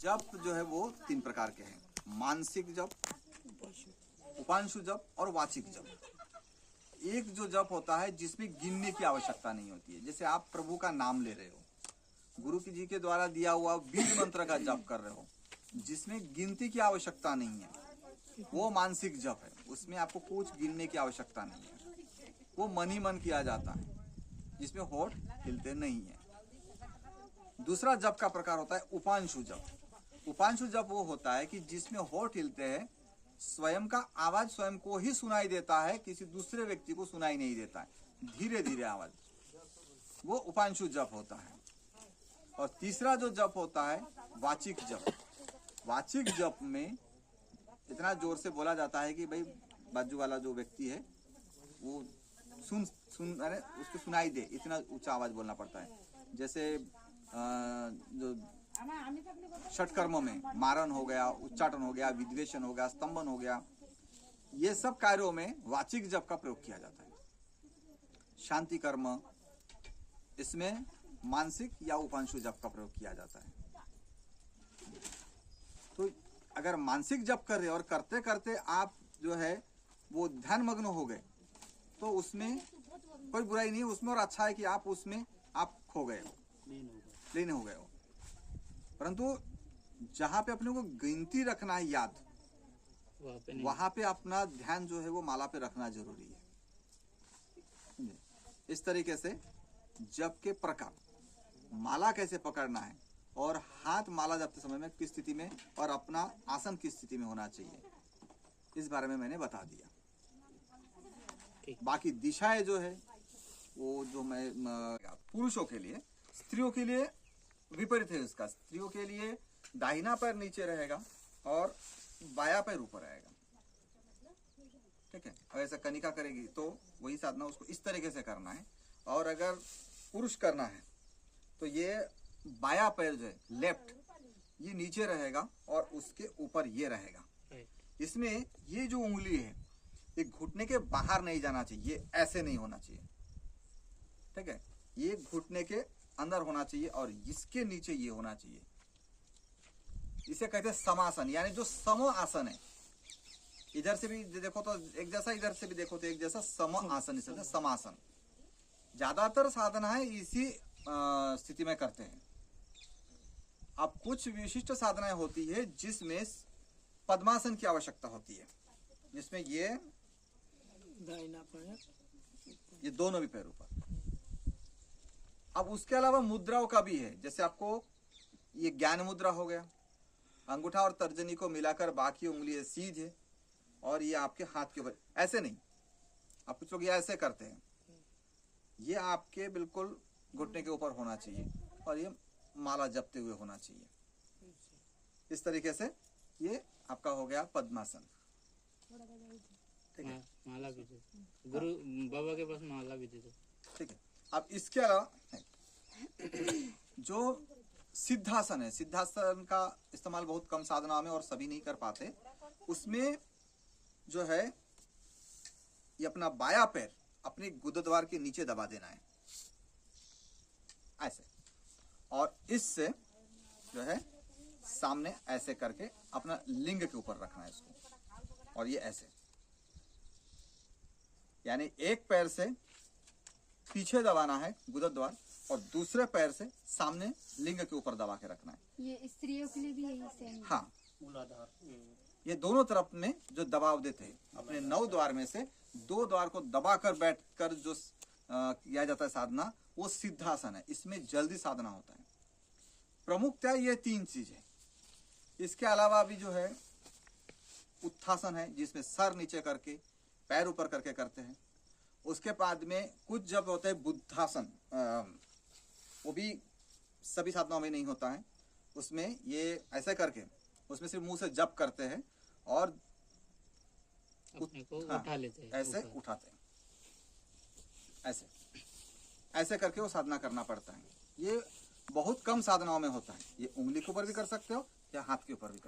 जप जो है वो तीन प्रकार के हैं, मानसिक जप, उपांशु जप और वाचिक जप। एक जो जप होता है जिसमें गिनने की आवश्यकता नहीं होती है, जैसे आप प्रभु का नाम ले रहे हो, गुरु जी के द्वारा दिया हुआ बीज मंत्र का जप कर रहे हो, जिसमें गिनती की आवश्यकता नहीं है, वो मानसिक जप है। उसमें आपको कुछ गिनने की आवश्यकता नहीं है, वो मन ही मन किया जाता है, जिसमें होठ हिलते नहीं है। दूसरा जप का प्रकार होता है उपांशु जप। उपांशु जप वो होता है कि जिसमें होठ हिलते हैं, स्वयं का आवाज स्वयं को ही सुनाई देता है, किसी दूसरे व्यक्ति को सुनाई नहीं देता है, धीरे धीरे आवाज, वो उपांशु जप होता है। और तीसरा जो जप होता है वाचिक जप। वाचिक जप में इतना जोर से बोला जाता है कि भाई बाजू वाला जो व्यक्ति है वो सुन अरे उसको सुनाई दे, इतना ऊंचा आवाज बोलना पड़ता है। जैसे जो षटकर्मों में मारण हो गया, उच्चाटन हो गया, विद्वेषण हो गया, स्तंभन हो गया, ये सब कार्यों में वाचिक जप का प्रयोग किया जाता है। शांति कर्म, इसमें मानसिक या उपांशु जप का प्रयोग किया जाता है। तो अगर मानसिक जप कर रहे और करते करते आप जो है वो ध्यान मग्न हो गए, तो उसमें कोई बुराई नहीं है उसमें, और अच्छा है कि आप उसमें आप खो गए हो, लीन हो गए हो। परंतु जहां पे अपने को गिनती रखना है, याद, वहां पे अपना ध्यान जो है वो माला पे रखना जरूरी है। इस तरीके से जप के प्रकार, माला कैसे पकड़ना है और हाथ माला जपते समय में किस स्थिति में और अपना आसन किस स्थिति में होना चाहिए, इस बारे में मैंने बता दिया। बाकी दिशाएं जो है वो जो मैं पुरुषों के लिए, स्त्रियों के लिए विपरीत है इसका। स्त्रियों के लिए दाहिना पैर नीचे रहेगा और बाया पैर ऊपर रहेगा, ठीक है। और ऐसा कनिका करेगी तो वही साधना उसको इस तरीके से करना है। और अगर पुरुष करना है तो ये बाया पैर जो है लेफ्ट, ये नीचे रहेगा और उसके ऊपर ये रहेगा। इसमें ये जो उंगली है ये घुटने के बाहर नहीं जाना चाहिए, ये ऐसे नहीं होना चाहिए, ठीक है। ये घुटने के अंदर होना चाहिए और इसके नीचे ये होना चाहिए। इसे कहते हैं समासन, यानी जो सम आसन है। इधर से भी देखो तो एक जैसा, इधर से भी देखो तो एक जैसा, सम आसन, इसे समासन। ज्यादातर साधनाएं इसी स्थिति में करते हैं। अब कुछ विशिष्ट साधनाएं होती है जिसमें पद्मासन की आवश्यकता होती है, जिसमें ये दाहिना पैर, ये दोनों भी पैर ऊपर। अब उसके अलावा मुद्राओं का भी है, जैसे आपको ये ज्ञान मुद्रा हो गया, अंगूठा और तर्जनी को मिलाकर बाकी उंगली सीधे और ये आपके हाथ के ऊपर, ऐसे नहीं। आप कुछ लोग ये ऐसे करते हैं, ये आपके बिल्कुल घुटने के ऊपर होना चाहिए और ये माला जपते हुए होना चाहिए। इस तरीके से ये आपका हो गया पद्मासन, ठीक है। माला भी दे, गुरु बाबा के पास माला भी दे दो, ठीक है। अब इसके अलावा जो सिद्धासन है, सिद्धासन का इस्तेमाल बहुत कम साधना में और सभी नहीं कर पाते। उसमें जो है ये अपना बाया पैर अपने गुदद्वार के नीचे दबा देना है ऐसे, और इससे जो है सामने ऐसे करके अपना लिंग के ऊपर रखना है इसको, और ये ऐसे, यानी एक पैर से पीछे दबाना है गुदद्वार और दूसरे पैर से सामने लिंग के ऊपर दबा के रखना है। ये स्त्रियों के लिए भी यही सेम है। हाँ, ये दोनों तरफ में जो दबाव देते हैं, अपने 9 द्वार में से 2 द्वार को दबाकर बैठकर जो किया जाता है साधना, वो सिद्धासन है। इसमें जल्दी साधना होता है। प्रमुखतः ये 3 चीज है। इसके अलावा भी जो है उत्थासन है, जिसमें सर नीचे करके पैर ऊपर करके करते हैं। उसके बाद में कुछ जब होते हैं बुद्धासन, वो भी सभी साधनाओं में नहीं होता है। उसमें ये ऐसे करके उसमें सिर्फ मुंह से जप करते हैं और अपने को उठा लेते हैं, ऐसे उठाते हैं, ऐसे ऐसे करके वो साधना करना पड़ता है। ये बहुत कम साधनाओं में होता है। ये उंगली के ऊपर भी कर सकते हो या हाथ के ऊपर भी कर